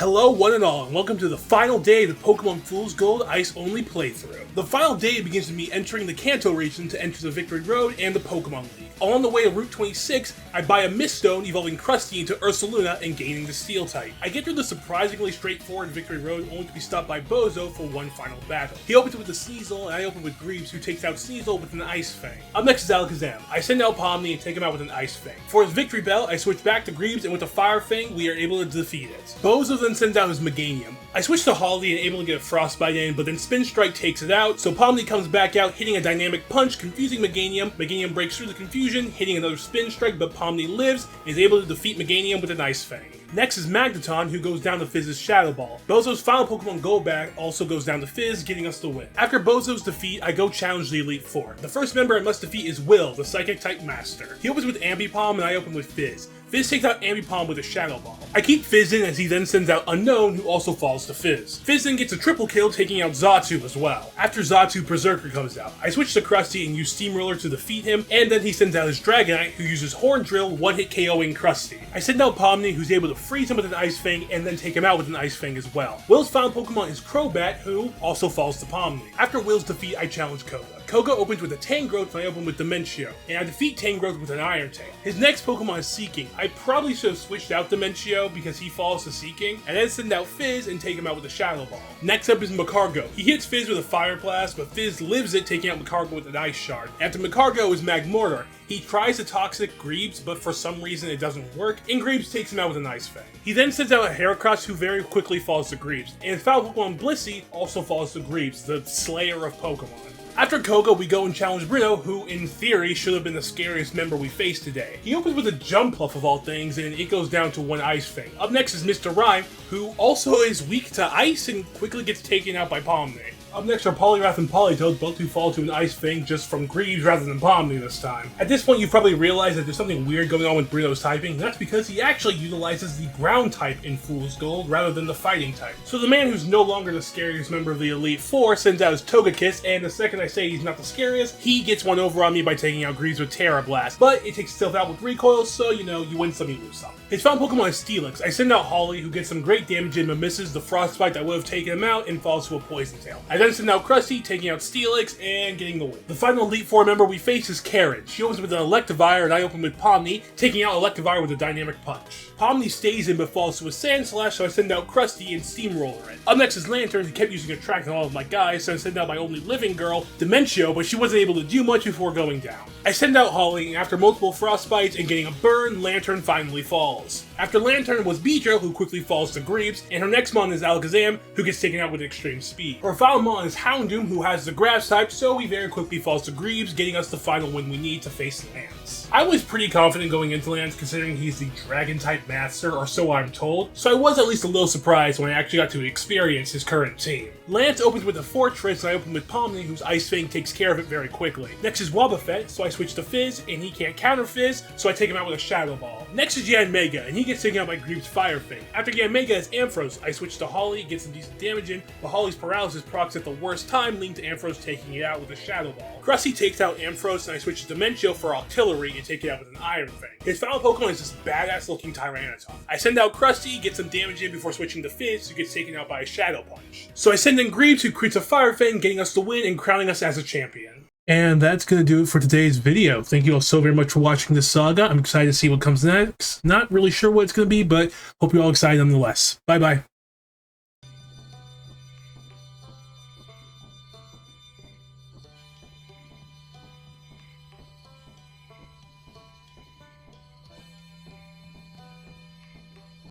Hello one and all, and welcome to the final day of the Pokemon Fool's Gold Ice Only playthrough. The final day begins with me entering the Kanto region to enter the Victory Road and the Pokemon League. Along the way to Route 26, I buy a Mist Stone evolving Krusty into Ursaluna and gaining the Steel type. I get through the surprisingly straightforward Victory Road only to be stopped by Bozo for one final battle. He opens with a Sneasel and I open with Greaves, who takes out Sneasel with an Ice Fang. Up next is Alakazam. I send out Pomni and take him out with an Ice Fang. For his Victory Bell, I switch back to Greaves, and with a Fire Fang, we are able to defeat it. Bozo then sends out his Meganium. I switch to Holly and able to get a Frostbite in, but then Spin Strike takes it out, so Pomni comes back out, hitting a Dynamic Punch, confusing Meganium. Meganium breaks through the confusion, hitting another Spin Strike, but Pomni lives and is able to defeat Meganium with an Ice Fang. Next is Magneton, who goes down to Fizz's Shadow Ball. Bozo's final Pokemon Golbat also goes down to Fizz, getting us the win. After Bozo's defeat, I go challenge the Elite Four. The first member I must defeat is Will, the Psychic-type Master. He opens with Ambipom and I open with Fizz. Fizz takes out Ambipom with a Shadow Ball. I keep Fizz in as he then sends out Unknown, who also falls to Fizz. Fizz then gets a triple kill, taking out Xatu as well. After Xatu, Berserker comes out. I switch to Krusty and use Steamroller to defeat him, and then he sends out his Dragonite, who uses Horn Drill, one-hit KOing Krusty. I send out Pomni, who's able to freeze him with an Ice Fang, and then take him out with an Ice Fang as well. Will's final Pokemon is Crobat, who also falls to Pomni. After Will's defeat, I challenge Koga. Koga opens with a Tangrowth and I open with Dimentio, and I defeat Tangrowth with an Iron Tank. His next Pokemon is Seeking. I probably should have switched out Dimentio because he falls to Seeking, and then send out Fizz and take him out with a Shadow Ball. Next up is Magcargo. He hits Fizz with a Fire Blast, but Fizz lives it, taking out Magcargo with an Ice Shard. After Magcargo is Magmortar. He tries to Toxic Greaves, but for some reason it doesn't work, and Greaves takes him out with an Ice Fang. He then sends out a Heracross, who very quickly falls to Greaves, and his final Pokemon Blissey also falls to Greaves, the Slayer of Pokemon. After Koga, we go and challenge Brito, who in theory should have been the scariest member we faced today. He opens with a Jumpluff of all things, and it goes down to one Ice Fang. Up next is Mr. Rhyme, who also is weak to ice and quickly gets taken out by Pomni. Up next are Poliwrath and Politoed, both who fall to an Ice Fang just from Greaves rather than Pomni this time. At this point, you've probably realized that there's something weird going on with Brito's typing, and that's because he actually utilizes the Ground type in Fool's Gold rather than the Fighting type. So the man who's no longer the scariest member of the Elite Four sends out his Togekiss, and the second I say he's not the scariest, he gets one over on me by taking out Greaves with Terra Blast. But it takes itself out with Recoil, so you know, you win some, you lose some. His final Pokemon is Steelix. I send out Holly, who gets some great damage in but misses the Frostbite that would have taken him out and falls to a Poison Tail. I then send out Krusty, taking out Steelix and getting the win. The final Elite Four member we face is Carriage. She opens with an Electivire and I open with Pomni, taking out Electivire with a Dynamic Punch. Pomni stays in but falls to a Sand Slash, so I send out Krusty and Steamroller it. Up next is Lantern, who kept using Attract on all of my guys, so I send out my only living girl, Dimentio, but she wasn't able to do much before going down. I send out Holly, and after multiple Frostbites and getting a burn, Lantern finally falls. After Lantern was Beedrill, who quickly falls to Greaves, and her next mon is Alakazam, who gets taken out with extreme speed. Her final mon is Houndoom, who has the Grass type, so he very quickly falls to Greaves, getting us the final win we need to face Lance. I was pretty confident going into Lance considering he's the Dragon type master, or so I'm told, so I was at least a little surprised when I actually got to experience his current team. Lance opens with a Fortress, and I open with Pomni, whose Ice Fang takes care of it very quickly. Next is Wobbuffet, so I switch to Fizz, and he can't counter Fizz, so I take him out with a Shadow Ball. Next is Yanmega, and he gets taken out by Greaves' Fire Fang. After Yanmega is Ampharos, I switch to Holly, get some decent damage in, but Holly's Paralysis procs at the worst time, leading to Ampharos taking it out with a Shadow Ball. Krusty takes out Ampharos, and I switch to Dimentio for Artillery and take it out with an Iron Fang. His final Pokemon is this badass looking Tyranitar. I send out Krusty, get some damage in before switching to Fizz, who gets taken out by a Shadow Punch. So I send in Greaves, who creates a Fire Fang, getting us the win and crowning us as a champion. And that's going to do it for today's video. Thank you all so very much for watching this saga. I'm excited to see what comes next. Not really sure what it's going to be, but hope you're all excited nonetheless. Bye-bye.